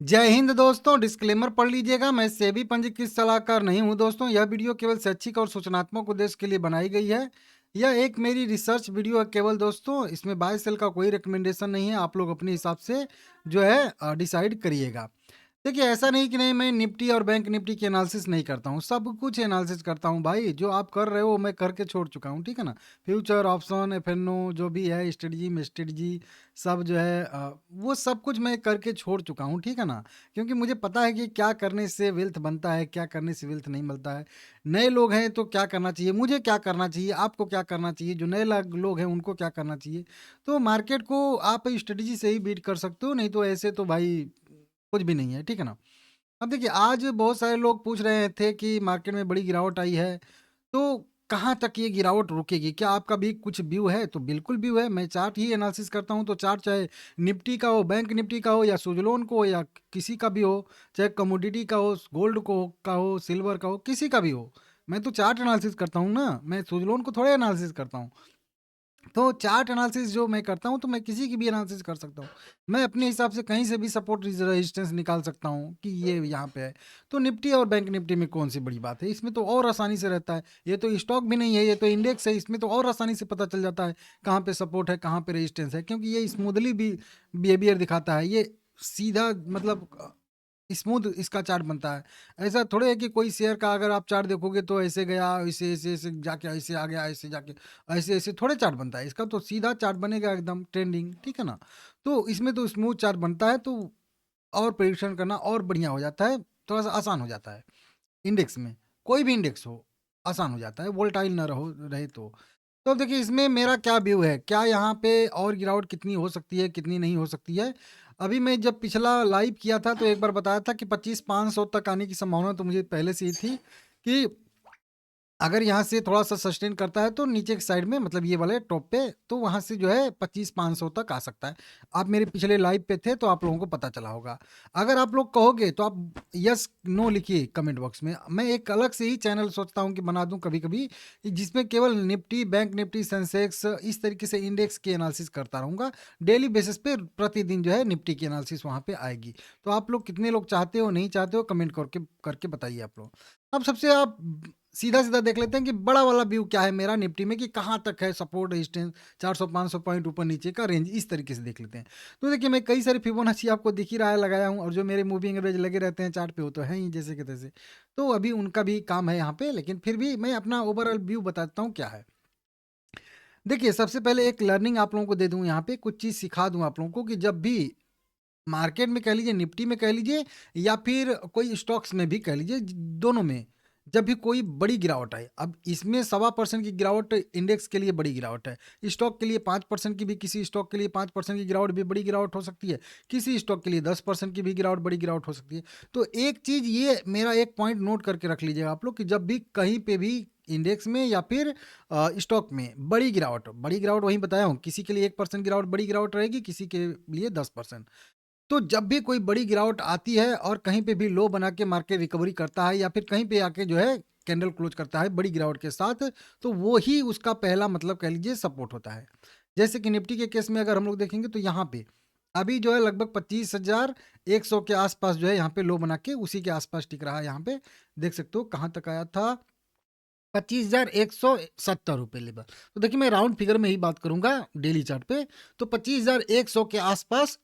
जय हिंद दोस्तों, डिस्क्लेमर पढ़ लीजिएगा। मैं सेबी पंजीकृत सलाहकार नहीं हूं दोस्तों। यह वीडियो केवल शैक्षिक और सूचनात्मक उद्देश्य के लिए बनाई गई है। यह एक मेरी रिसर्च वीडियो है केवल दोस्तों। इसमें बाय सेल का कोई रिकमेंडेशन नहीं है। आप लोग अपने हिसाब से जो है डिसाइड करिएगा। देखिए, ऐसा नहीं कि नहीं मैं निफ्टी और बैंक निफ्टी की एनालिसिस नहीं करता हूँ, सब कुछ एनालिसिस करता हूँ भाई। जो आप कर रहे हो मैं करके छोड़ चुका हूँ, ठीक है ना। फ्यूचर, ऑप्शन, एफएनओ जो भी है, स्ट्रेटजी सब जो है वो सब कुछ मैं करके छोड़ चुका हूँ, ठीक है ना। क्योंकि मुझे पता है कि क्या करने से वेल्थ बनता है, क्या करने से वेल्थ नहीं मिलता है। नए लोग हैं तो क्या करना चाहिए, मुझे क्या करना चाहिए, आपको क्या करना चाहिए, जो नए लोग हैं उनको क्या करना चाहिए। तो मार्केट को आप स्ट्रेटजी से ही बीट कर सकते हो, नहीं तो ऐसे तो भाई कुछ भी नहीं है, ठीक है ना। अब देखिए, आज बहुत सारे लोग पूछ रहे थे कि मार्केट में बड़ी गिरावट आई है, तो कहाँ तक ये गिरावट रुकेगी? क्या आपका भी कुछ व्यू है? तो बिल्कुल व्यू है। मैं चार्ट ही एनालिसिस करता हूँ, तो चार्ट चाहे निफ्टी का हो, बैंक निफ्टी का हो, या सुज़लोन को हो, या किसी का भी हो, चाहे कमोडिटी का हो, गोल्ड का हो, सिल्वर का हो, किसी का भी हो। मैं तो चार्ट एनालिसिस करता हूँ ना, मैं सुज़लोन को थोड़े एनालिसिस करता हूँ। तो चार्ट एनालिसिस जो मैं करता हूँ, तो मैं किसी की भी एनालिसिस कर सकता हूँ। मैं अपने हिसाब से कहीं से भी सपोर्ट रेजिस्टेंस निकाल सकता हूँ कि ये यहाँ पे है। तो निफ्टी और बैंक निफ्टी में कौन सी बड़ी बात है? इसमें तो और आसानी से रहता है। ये तो स्टॉक भी नहीं है, ये तो इंडेक्स है। इसमें तो और आसानी से पता चल जाता है कहाँ पे सपोर्ट है, कहाँ पे रेजिस्टेंस है, क्योंकि ये स्मूथली भी बिहेवियर दिखाता है। ये सीधा मतलब स्मूथ इसका चार्ट बनता है। ऐसा थोड़े है कि कोई शेयर का अगर आप चार्ट देखोगे तो ऐसे गया, ऐसे ऐसे ऐसे जाके ऐसे आ गया, ऐसे जाके ऐसे ऐसे थोड़े चार्ट बनता है। इसका तो सीधा चार्ट बनेगा एकदम ट्रेंडिंग, ठीक है ना। तो इसमें तो स्मूथ चार्ट बनता है, तो और प्रेडिक्शन करना और बढ़िया हो जाता है, थोड़ा सा आसान हो जाता है। इंडेक्स में कोई भी इंडेक्स हो, आसान हो जाता है, वोलेटाइल ना रहे तो देखिए, इसमें मेरा क्या व्यू है, क्या यहाँ पे और गिरावट कितनी हो सकती है, कितनी नहीं हो सकती है। अभी मैं जब पिछला लाइव किया था तो एक बार बताया था कि 25,500 तक आने की संभावना तो मुझे पहले से ही थी कि अगर यहाँ से थोड़ा-सा सस्टेन करता है तो नीचे की साइड में, मतलब ये वाले टॉप पे, तो वहाँ से जो है 25,500 तक आ सकता है। आप मेरे पिछले लाइव पे थे तो आप लोगों को पता चला होगा। अगर आप लोग कहोगे तो आप यस, नो लिखिए कमेंट बॉक्स में। मैं एक अलग से ही चैनल सोचता हूँ कि बना दूँ कभी-कभी, जिसमें केवल निफ्टी, बैंक निफ्टी, सेंसेक्स इस तरीके से इंडेक्स की एनालिसिस करता रहूँगा। डेली बेसिस पे प्रतिदिन जो है निफ्टी की एनालिसिस वहाँ पे आएगी। तो आप लोग कितने लोग चाहते हो, नहीं चाहते हो, कमेंट करके करके बताइए आप लोग। अब सबसे आप सीधा-सीधा देख लेते हैं कि बड़ा वाला व्यू क्या है मेरा निफ्टी में, कि कहाँ तक है सपोर्ट रेजिस्टेंस, 400-500 पॉइंट ऊपर-नीचे का रेंज, इस तरीके से देख लेते हैं। तो देखिए, मैं कई सारे फिबोनाची आपको दिख ही रहा है लगाया हूँ, और जो मेरे मूविंग एवरेज लगे रहते हैं चार्ट पे वो तो हैं ही जैसे के तैसे। तो अभी उनका भी काम है यहाँ पे, लेकिन फिर भी मैं अपना ओवरऑल व्यू बताता हूँ क्या है। देखिए, सबसे पहले एक लर्निंग आप लोगों को दे दूँ यहाँ पे, कुछ चीज़ सिखा दूँ आप लोगों को, कि जब भी मार्केट में कह लीजिए, निफ्टी में कह लीजिए, या फिर कोई स्टॉक्स में भी कह लीजिए, दोनों में जब भी कोई बड़ी गिरावट आए, अब इसमें 1.25% की गिरावट इंडेक्स के लिए बड़ी गिरावट है। स्टॉक के लिए 5% की भी, किसी स्टॉक के लिए 5% की गिरावट भी बड़ी गिरावट हो सकती है। किसी स्टॉक के लिए 10% की भी गिरावट बड़ी गिरावट हो सकती है। तो एक चीज़, ये मेरा एक पॉइंट नोट करके रख लीजिएगा आप लोग, कि जब भी कहीं पे भी इंडेक्स में या फिर स्टॉक में बड़ी गिरावट वहीं बताया हूँ, किसी के लिए 1% गिरावट बड़ी गिरावट रहेगी, किसी के लिए 10%। तो जब भी कोई बड़ी गिरावट आती है और कहीं पे भी लो बना के मार्केट रिकवरी करता है, या फिर कहीं पे आके जो है कैंडल क्लोज करता है बड़ी गिरावट के साथ, तो वो ही उसका पहला मतलब कह लीजिए सपोर्ट होता है। जैसे कि निफ्टी के केस में अगर हम लोग देखेंगे तो यहाँ पे अभी जो है लगभग 25,100 के आसपास जो है यहाँ पे लो बना के उसी के आसपास टिक रहा है। यहाँ पे देख सकते हो कहाँ तक आया था, 25,170 रुपये लेवल। तो देखिए, मैं राउंड फिगर में ही बात करूंगा डेली चार्ट पे। तो 25,100 के आसपास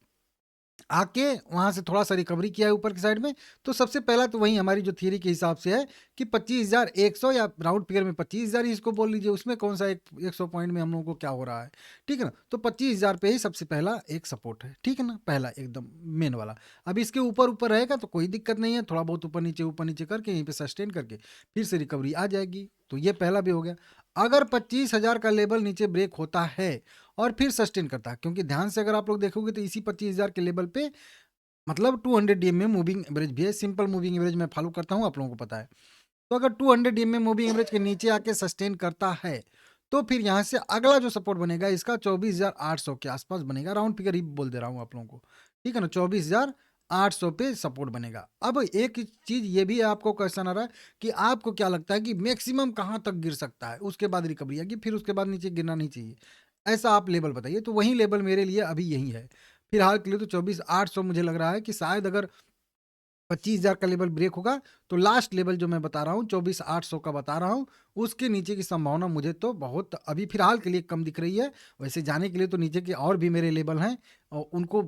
आके वहाँ से थोड़ा-सा रिकवरी किया है ऊपर की साइड में। तो सबसे पहला तो वही हमारी जो थियरी के हिसाब से है कि 25,100, या राउंड फिगर में 25,000 ही इसको बोल लीजिए, उसमें कौन-सा एक 100 पॉइंट में हम लोगों को क्या हो रहा है, ठीक है ना? तो 25,000 पे ही सबसे पहला एक सपोर्ट है, ठीक है ना? पहला एकदम मेन वाला। अब इसके ऊपर-ऊपर रहेगा तो कोई दिक्कत नहीं है, थोड़ा बहुत ऊपर-नीचे करके यहीं पे सस्टेन करके फिर से रिकवरी आ जाएगी। तो ये पहला भी हो गया। अगर 25,000 का लेवल नीचे ब्रेक होता है और फिर सस्टेन करता है, क्योंकि ध्यान से अगर आप लोग देखोगे तो इसी 25,000 के लेवल पे, मतलब 200 डीएम में मूविंग एवरेज भी है। सिंपल मूविंग एवरेज मैं फॉलो करता हूँ, आप लोगों को पता है। तो अगर 200 डीएम में मूविंग एवरेज के नीचे आके सस्टेन करता है, तो फिर यहाँ से अगला जो सपोर्ट बनेगा इसका 24,800 के आसपास बनेगा। राउंड फिगर ही बोल दे रहा हूँ आप लोगों को, ठीक है ना। 24,800 पे सपोर्ट बनेगा। अब एक चीज ये भी आपको क्वेश्चन आ रहा है कि आपको क्या लगता है कि मैक्सिमम कहाँ तक गिर सकता है, उसके बाद रिकवरी आएगी, फिर उसके बाद नीचे गिरना नहीं चाहिए, ऐसा आप लेवल बताइए। तो वही लेवल मेरे लिए अभी यही है, फिलहाल के लिए तो 24,800 मुझे लग रहा है कि शायद अगर 25,000 का लेवल ब्रेक होगा तो लास्ट लेवल जो मैं बता रहा हूँ 24,800 का बता रहा हूँ, उसके नीचे की संभावना मुझे तो बहुत अभी फिलहाल के लिए कम दिख रही है। वैसे जाने के लिए तो नीचे के और भी मेरे लेवल हैं और उनको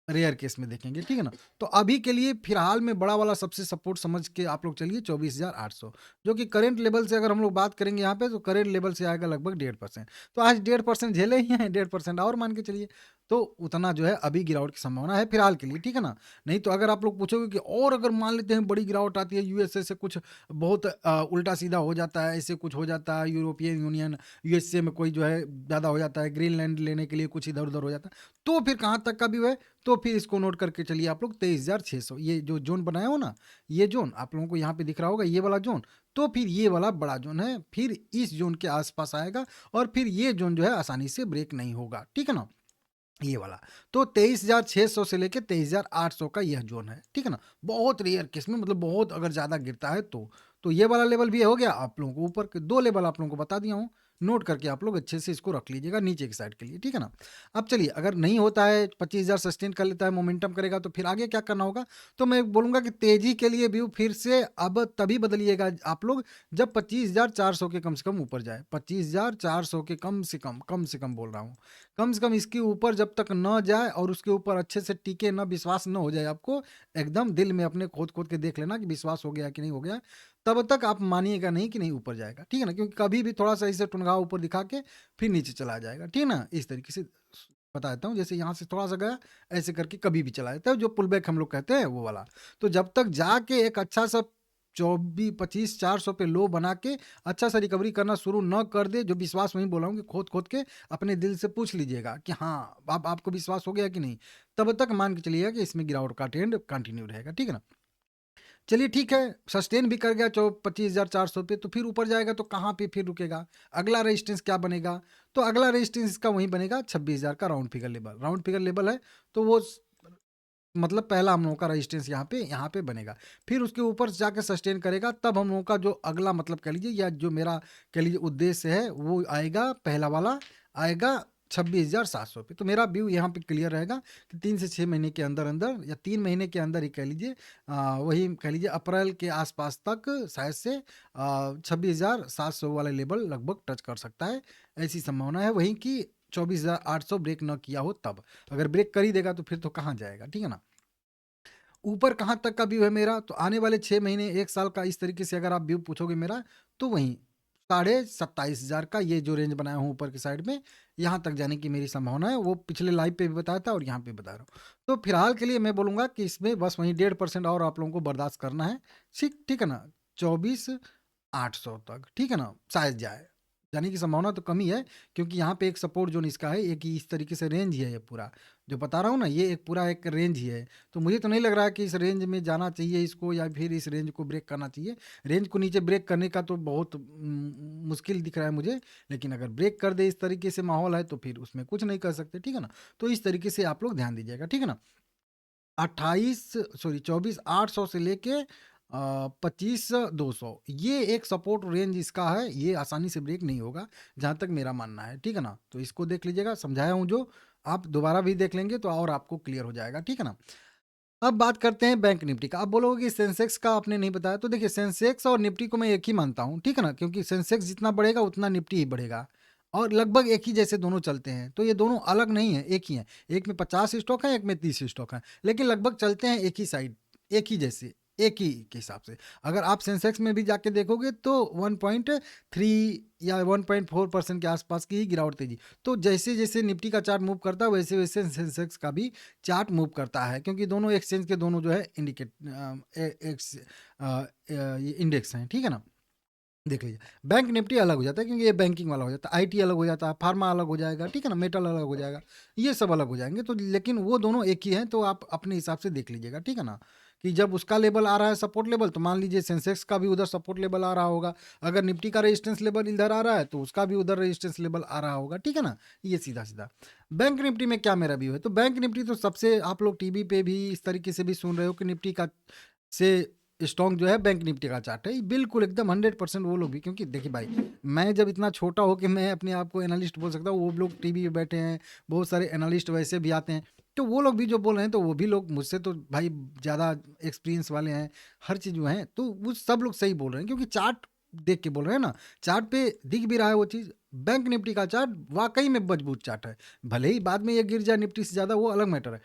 रेयर केस में देखेंगे, ठीक है ना? तो अभी के लिए फिलहाल में बड़ा वाला सबसे सपोर्ट समझ के आप लोग चलिए 24,800, जो कि करंट लेवल से अगर हम लोग बात करेंगे यहाँ पे तो करंट लेवल से आएगा लगभग 1.5%। तो आज 1.5% झेले ही हैं, 1.5% और मान के चलिए। तो उतना जो है अभी गिरावट की संभावना है फिलहाल के लिए, ठीक है ना? नहीं तो अगर आप लोग पूछोगे कि और अगर मान लेते हैं बड़ी गिरावट आती है, यूएसए से कुछ बहुत उल्टा सीधा हो जाता है, ऐसे कुछ हो जाता है, यूरोपियन यूनियन यूएसए में कोई जो है ज़्यादा हो जाता है, ग्रीनलैंड लेने के लिए कुछ इधर उधर हो जाता है, तो फिर कहाँ तक का भी है, तो फिर इसको नोट करके चलिए आप लोग 23,600 ये जो जोन बनाया हो ना, ये जोन आप लोगों को यहाँ पे दिख रहा होगा, ये वाला जोन, तो फिर ये वाला बड़ा जोन है, फिर इस जोन के आसपास आएगा और फिर ये जोन जो है आसानी से ब्रेक नहीं होगा, ठीक है ना? ये वाला तो 23,600 से लेके 23,800 का यह जोन है, ठीक है ना? बहुत रेयर केस में, मतलब बहुत अगर ज़्यादा गिरता है तो ये वाला लेवल भी हो गया आप लोगों को, ऊपर के 2 लेवल आप लोगों को बता दिया हूँ, नोट करके आप लोग अच्छे से इसको रख लीजिएगा नीचे की साइड के लिए, ठीक है ना? अब चलिए अगर नहीं होता है 25,000 सस्टेन कर लेता है, मोमेंटम करेगा तो फिर आगे क्या करना होगा? तो मैं बोलूँगा कि तेज़ी के लिए व्यू फिर से अब तभी बदलिएगा आप लोग जब 25,400 के कम से कम ऊपर जाए, 25,400 के कम से कम बोल रहा हूँ। कम से कम इसके ऊपर जब तक न जाए और उसके ऊपर अच्छे से टिके ना, विश्वास न हो जाए आपको, एकदम दिल में अपने खोद-खोद के देख लेना कि विश्वास हो गया कि नहीं हो गया, तब तक आप मानिएगा नहीं कि नहीं ऊपर जाएगा, ठीक है ना? क्योंकि कभी भी थोड़ा-सा ऐसे टुनगा ऊपर दिखा के फिर नीचे चला जाएगा, ठीक है ना? इस तरीके से बता देता हूँ, जैसे यहाँ से थोड़ा-सा गया, ऐसे करके कभी भी चला जाता है, जो पुल बैक हम लोग कहते हैं वो वाला। तो जब तक जाके एक अच्छा-सा 25,400 पे लो बना के अच्छा-सा रिकवरी करना शुरू न कर दे, जो विश्वास वही बोला हूँ कि खोद-खोद के अपने दिल से पूछ लीजिएगा कि हाँ, अब आपको विश्वास हो गया कि नहीं? तब तक मान के चलिएगा कि इसमें गिरावट का ट्रेंड कंटिन्यू रहेगा, ठीक है ना? चलिए ठीक है, सस्टेन भी कर गया 25,400 पे, तो फिर ऊपर जाएगा तो कहाँ पे फिर रुकेगा? अगला रेजिस्टेंस क्या बनेगा? तो अगला रेजिस्टेंस इसका वही बनेगा 26,000 का round figure level. Round figure level है, तो वो मतलब पहला हम लोगों का रेजिस्टेंस यहाँ पे बनेगा। फिर उसके ऊपर से जाके सस्टेन करेगा, तब हम लोगों का जो अगला मतलब कह लीजिए, या जो मेरा कह लीजिए उद्देश्य है, वो आएगा, पहला वाला आएगा 26,700 पे। तो मेरा व्यू यहाँ पे क्लियर रहेगा कि 3 से 6 महीने के अंदर-अंदर या 3 महीने के अंदर ही कह लीजिए, वही कह लीजिए अप्रैल के आसपास तक शायद से 26,700 वाला लेवल लगभग टच कर सकता है। ऐसी संभावना है, वहीं की 24,800 ब्रेक ना किया हो तब। अगर ब्रेक कर ही देगा तो फिर तो कहाँ जाएगा, ठीक है ना? ऊपर कहाँ तक का व्यू है मेरा, तो आने वाले 6 महीने 1 साल का इस तरीके से अगर आप व्यू पूछोगे मेरा, तो वहीं 27,500 का ये जो रेंज बनाया हूँ ऊपर की साइड में, यहाँ तक जाने की मेरी संभावना है। वो पिछले लाइव पे भी बताया था और यहाँ पे बता रहा हूँ। तो फिलहाल के लिए मैं बोलूँगा कि इसमें बस वहीं 1.5% और आप लोगों को बर्दाश्त करना है। ठीक है ना? 24,800 तक, ठीक है ना? शायद जाए। जाने की संभावना तो कम ही है, क्योंकि यहाँ पे एक सपोर्ट ज़ोन इसका है, एक ही इस तरीके से रेंज ही है ये पूरा। जो बता रहा हूँ ना, ये एक पूरा एक रेंज ही है। तो मुझे तो नहीं लग रहा है कि इस रेंज में जाना चाहिए इसको, या फिर इस रेंज को ब्रेक करना चाहिए। रेंज को नीचे ब्रेक करने का तो बहुत मुश्किल दिख रहा है मुझे, लेकिन अगर ब्रेक कर दे इस तरीके से माहौल है तो फिर उसमें कुछ नहीं कर सकते, ठीक है ना? तो इस तरीके से आप लोग ध्यान दीजिएगा, ठीक है ना? 24,800 से लेके 25,200 ये एक सपोर्ट रेंज इसका है, ये आसानी से ब्रेक नहीं होगा, जहाँ तक मेरा मानना है, ठीक है ना? तो इसको देख लीजिएगा, समझाया हूँ जो, आप दोबारा भी देख लेंगे तो और आपको क्लियर हो जाएगा, ठीक है ना? अब बात करते हैं बैंक निफ्टी का। आप बोलोगे कि सेंसेक्स का आपने नहीं बताया, तो देखिए सेंसेक्स और निफ्टी को मैं एक ही मानता हूँ, ठीक है ना? क्योंकि सेंसेक्स जितना बढ़ेगा उतना निफ्टी ही बढ़ेगा और लगभग एक ही जैसे दोनों चलते हैं। तो ये दोनों अलग नहीं है, एक ही है। एक में 50 स्टॉक है, एक में 30 स्टॉक है, लेकिन लगभग चलते हैं एक ही साइड, एक ही जैसे, एक ही के हिसाब से। अगर आप सेंसेक्स में भी जाके देखोगे तो 1.3 या 1.4% के आसपास की ही गिरावट तेजी। तो जैसे-जैसे निफ्टी का चार्ट मूव करता है, वैसे-वैसे सेंसेक्स का भी चार्ट मूव करता है, क्योंकि दोनों एक्सचेंज के दोनों जो है इंडिकेट ये इंडेक्स हैं, ठीक है ना? देख लीजिए, बैंक निफ्टी अलग हो जाता है क्योंकि ये बैंकिंग वाला हो जाता है, आईटी अलग हो जाता है, फार्मा अलग हो जाएगा, ठीक है ना? मेटल अलग हो जाएगा, ये सब अलग हो जाएँगे, तो लेकिन वो दोनों एक ही हैं, तो आप अपने हिसाब से देख लीजिएगा, ठीक है ना? कि जब उसका लेवल आ रहा है सपोर्ट लेवल, तो मान लीजिए सेंसेक्स का भी उधर सपोर्ट लेवल आ रहा होगा। अगर निफ्टी का रेजिस्टेंस लेवल इधर आ रहा है, तो उसका भी उधर रेजिस्टेंस लेवल आ रहा होगा, ठीक है ना? ये सीधा-सीधा। बैंक निफ्टी में क्या मेरा व्यू है, तो बैंक निफ्टी तो सबसे आप लोग टीवी पे भी इस तरीके से भी सुन रहे हो कि निफ्टी का से स्ट्रॉन्ग जो है बैंक निफ्टी का चार्ट है, बिल्कुल एकदम 100% वो लोग भी, क्योंकि देखिए भाई, मैं जब इतना छोटा हो कि मैं अपने आप को एनालिस्ट बोल सकता हूँ, वो लोग टीवी पे बैठे हैं, बहुत सारे एनालिस्ट वैसे भी आते हैं, तो वो लोग भी जो बोल रहे हैं तो वो भी लोग मुझसे तो भाई ज़्यादा एक्सपीरियंस वाले हैं, हर चीज़ जो हैं, तो वो सब लोग सही बोल रहे हैं क्योंकि चार्ट देख के बोल रहे हैं ना, चार्ट पे दिख भी रहा है वो चीज़। बैंक निफ्टी का चार्ट वाक़ई में मजबूत चार्ट है, भले ही बाद में ये गिर जाए निफ्टी से ज़्यादा वो अलग मैटर है।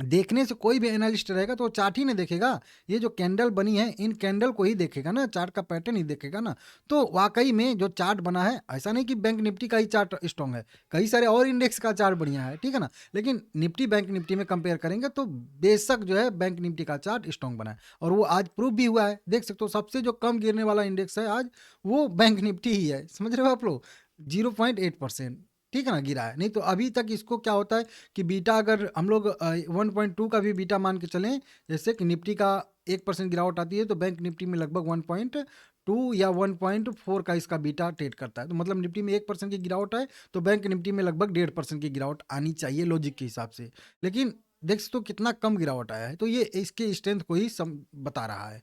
देखने से कोई भी एनालिस्ट रहेगा तो वो चार्ट ही नहीं देखेगा, ये जो कैंडल बनी है इन कैंडल को ही देखेगा ना, चार्ट का पैटर्न ही देखेगा ना। तो वाकई में जो चार्ट बना है, ऐसा नहीं कि बैंक निफ्टी का ही चार्ट स्ट्रॉन्ग है, कई सारे और इंडेक्स का चार्ट बढ़िया है, ठीक है ना, लेकिन निफ्टी बैंक निफ्टी में कंपेयर करेंगे तो बेशक जो है बैंक निफ्टी का चार्ट स्ट्रॉन्ग बना है, और वो आज प्रूव भी हुआ है। देख सकते हो सबसे जो कम गिरने वाला इंडेक्स है आज वो बैंक निफ्टी ही है, समझ रहे हो आप लोग, 0.8%, ठीक है ना, गिरा है। नहीं तो अभी तक इसको क्या होता है कि बीटा अगर हम लोग 1.2 का भी बीटा मान के चलें, जैसे कि निफ्टी का 1% गिरावट आती है तो बैंक निफ्टी में लगभग 1.2 या 1.4 का इसका बीटा ट्रेड करता है, तो मतलब निफ्टी में 1% की गिरावट है तो बैंक निफ्टी में लगभग 1.5% की गिरावट आनी चाहिए लॉजिक के हिसाब से, लेकिन देख सकते हो कितना कम गिरावट आया है, तो ये इसके स्ट्रेंथ को ही बता रहा है।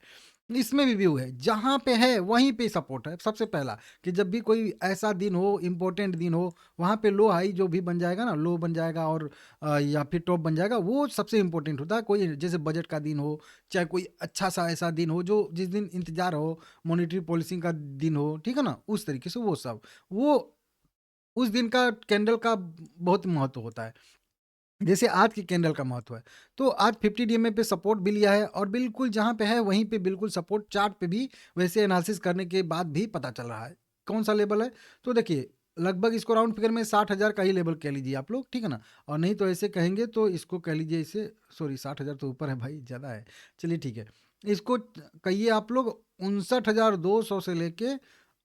इसमें भी व्यू है, जहाँ पे है वहीं पे सपोर्ट है। सबसे पहला कि जब भी कोई ऐसा दिन हो, इम्पोर्टेंट दिन हो, वहाँ पे लो हाई जो भी बन जाएगा ना, लो बन जाएगा और या फिर टॉप बन जाएगा, वो सबसे इम्पोर्टेंट होता है। कोई जैसे बजट का दिन हो, चाहे कोई अच्छा सा ऐसा दिन हो जो जिस दिन इंतजार हो, मॉनेटरी पॉलिसी का दिन हो, ठीक है ना, उस तरीके से वो सब, वो उस दिन का कैंडल का बहुत महत्व होता है। जैसे आज की कैंडल का महत्व है, तो आज 50 डीएमए पे सपोर्ट भी लिया है और बिल्कुल जहाँ पे है वहीं पे बिल्कुल सपोर्ट चार्ट पे भी वैसे एनालिसिस करने के बाद भी पता चल रहा है कौन सा लेवल है। तो देखिए लगभग इसको राउंड फिगर में 60,000 का ही लेवल कह लीजिए आप लोग, ठीक है ना, और नहीं तो ऐसे कहेंगे तो इसको कह लीजिए इसे, सॉरी 60,000 तो ऊपर है भाई, ज़्यादा है, चलिए ठीक है, इसको कहिए आप लोग 59,200 से लेके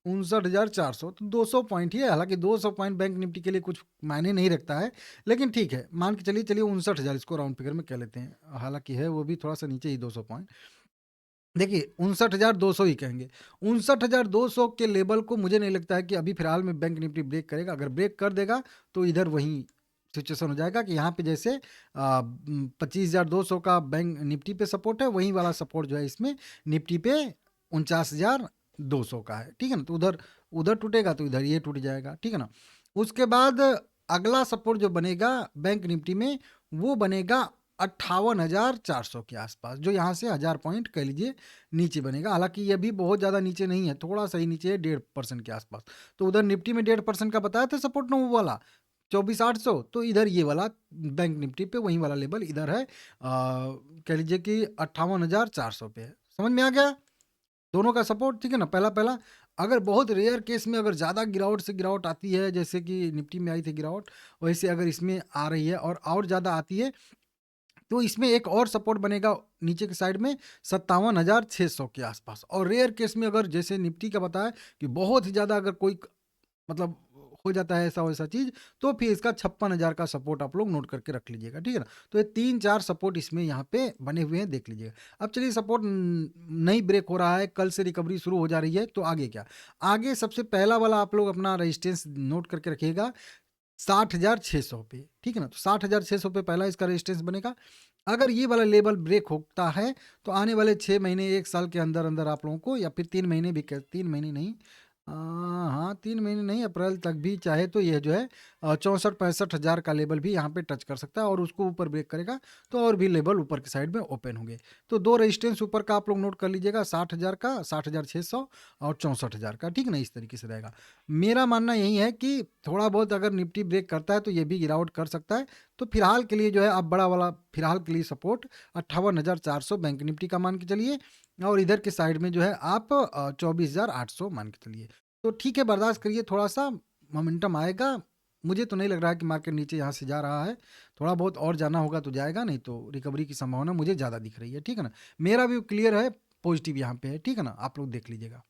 59,400, तो 200 पॉइंट ही है। हालांकि 200 पॉइंट बैंक निफ्टी के लिए कुछ मायने नहीं रखता है, लेकिन ठीक है, मान के चलिए चलिए 59,000 इसको राउंड फिगर में कह लेते हैं, हालांकि है वो भी थोड़ा सा नीचे ही 200 पॉइंट। देखिए 59,200 ही कहेंगे, 59,200 के लेवल को मुझे नहीं लगता है कि अभी फिलहाल में बैंक निफ्टी ब्रेक करेगा। अगर ब्रेक कर देगा तो इधर वही सिचुएशन हो जाएगा कि यहाँ पे जैसे 25,200 का बैंक निफ्टी पे सपोर्ट है, वही वाला सपोर्ट जो है इसमें निफ्टी पे 49,200 का है, ठीक है ना, तो उधर उधर टूटेगा तो इधर ये टूट जाएगा, ठीक है ना। उसके बाद अगला सपोर्ट जो बनेगा बैंक निफ्टी में वो बनेगा 58,400 के आसपास, जो यहाँ से 1000 पॉइंट कह लीजिए नीचे बनेगा। हालांकि ये भी बहुत ज़्यादा नीचे नहीं है, थोड़ा सा ही नीचे है, 1.5% के आसपास। तो उधर निफ्टी में 1.5% का बताया था सपोर्ट ना, वो वाला 24,800, तो इधर ये वाला बैंक निफ्टी पे वही वाला लेवल इधर है, कह लीजिए कि 58,400 पे है। समझ में आ गया दोनों का सपोर्ट, ठीक है ना। पहला पहला अगर बहुत रेयर केस में अगर ज़्यादा गिरावट से गिरावट आती है, जैसे कि निफ्टी में आई थी गिरावट, वैसे अगर इसमें आ रही है और ज़्यादा आती है तो इसमें एक और सपोर्ट बनेगा नीचे के साइड में 57,600 के आसपास। और रेयर केस में अगर जैसे निफ्टी का बताया कि बहुत ही ज़्यादा अगर कोई मतलब हो जाता है ऐसा वैसा चीज़, तो फिर इसका 56,000 का सपोर्ट आप लोग नोट करके रख लीजिएगा, ठीक है ना। तो ये 3-4 सपोर्ट इसमें यहाँ पे बने हुए हैं, देख लीजिएगा। अब चलिए सपोर्ट नहीं ब्रेक हो रहा है, कल से रिकवरी शुरू हो जा रही है, तो आगे क्या, आगे सबसे पहला वाला आप लोग अपना रेजिस्टेंस नोट करके रखिएगा 60,600 पे, ठीक है ना। तो 60,600 पे पहला इसका रेजिस्टेंस बनेगा। अगर ये वाला लेवल ब्रेक होता है तो आने वाले 6 महीने 1 साल के अंदर अंदर आप लोगों को, या फिर 3 महीने भी 3 महीने नहीं, हाँ 3 महीने नहीं, अप्रैल तक भी चाहे तो ये जो है 64-65 हज़ार का लेवल भी यहाँ पे टच कर सकता है, और उसको ऊपर ब्रेक करेगा तो और भी लेवल ऊपर की साइड में ओपन होंगे। तो 2 रेजिस्टेंस ऊपर का आप लोग नोट कर लीजिएगा, 60,000 का, 60,600 और 64,000 का, ठीक है ना, इस तरीके से रहेगा। मेरा मानना यही है कि थोड़ा बहुत अगर निफ्टी ब्रेक करता है तो ये भी गिरावट कर सकता है। तो फिलहाल के लिए जो है आप बड़ा वाला फिलहाल के लिए सपोर्ट 58,400 बैंक निफ्टी का मान के चलिए, और इधर के साइड में जो है आप 24,800 मान के चलिए। तो ठीक है, बर्दाश्त करिए, थोड़ा सा मोमेंटम आएगा। मुझे तो नहीं लग रहा है कि मार्केट नीचे यहाँ से जा रहा है, थोड़ा बहुत और जाना होगा तो जाएगा, नहीं तो रिकवरी की संभावना मुझे ज़्यादा दिख रही है, ठीक है ना। मेरा भी क्लियर है, पॉजिटिव यहाँ पे है, ठीक है ना, आप लोग देख लीजिएगा।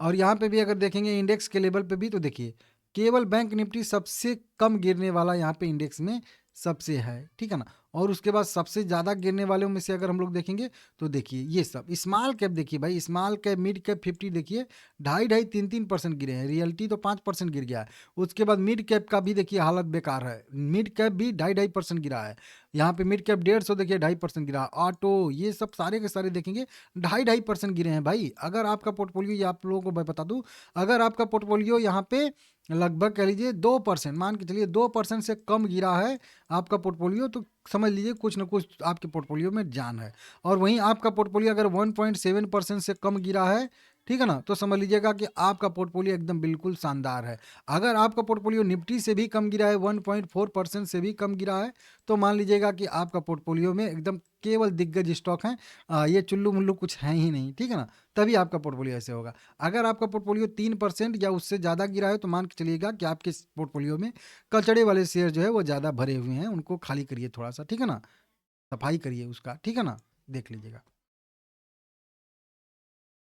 और यहाँ पे भी अगर देखेंगे इंडेक्स के लेवल पे भी, तो देखिए केवल बैंक निफ्टी सबसे कम गिरने वाला यहाँ पे इंडेक्स में सबसे है, ठीक है ना। और उसके बाद सबसे ज़्यादा गिरने वालों में से अगर हम लोग देखेंगे तो देखिए ये सब स्मॉल कैप, देखिए भाई स्मॉल कैप, मिड कैप 50 देखिए 2.5-3% गिरे हैं। रियल्टी तो 5% गिर गया है। उसके बाद मिड कैप का भी देखिए हालत बेकार है, मिड कैप भी 2.5% गिरा है। यहाँ पे मिड कैप 150 देखिए 2.5% गिरा। ऑटो ये सब सारे के सारे देखेंगे 2.5% गिरे हैं भाई। अगर आपका पोर्टफोलियो, ये आप लोगों को मैं बता दूं, अगर आपका पोर्टफोलियो यहाँ पे लगभग कह लीजिए 2%, मान के चलिए 2% से कम गिरा है आपका पोर्टफोलियो, तो समझ लीजिए कुछ ना कुछ आपके पोर्टफोलियो में जान है। और वहीं आपका पोर्टफोलियो अगर 1.7% से कम गिरा है, ठीक है ना, तो समझ लीजिएगा कि आपका पोर्टफोलियो एकदम बिल्कुल शानदार है। अगर आपका पोर्टफोलियो निफ्टी से भी कम गिरा है, 1.4% से भी कम गिरा है, तो मान लीजिएगा कि आपका पोर्टफोलियो में एकदम केवल दिग्गज स्टॉक हैं, ये चुल्लू मुल्लू कुछ है ही नहीं, ठीक है ना, तभी आपका पोर्टफोलियो ऐसे होगा। अगर आपका पोर्टफोलियो 3% या उससे ज़्यादा गिरा है, तो मान के चलिएगा कि आपके पोर्टफोलियो में कचड़े वाले शेयर जो है वो ज़्यादा भरे हुए हैं, उनको खाली करिए थोड़ा सा, ठीक है ना, सफाई करिए उसका, ठीक है ना, देख लीजिएगा।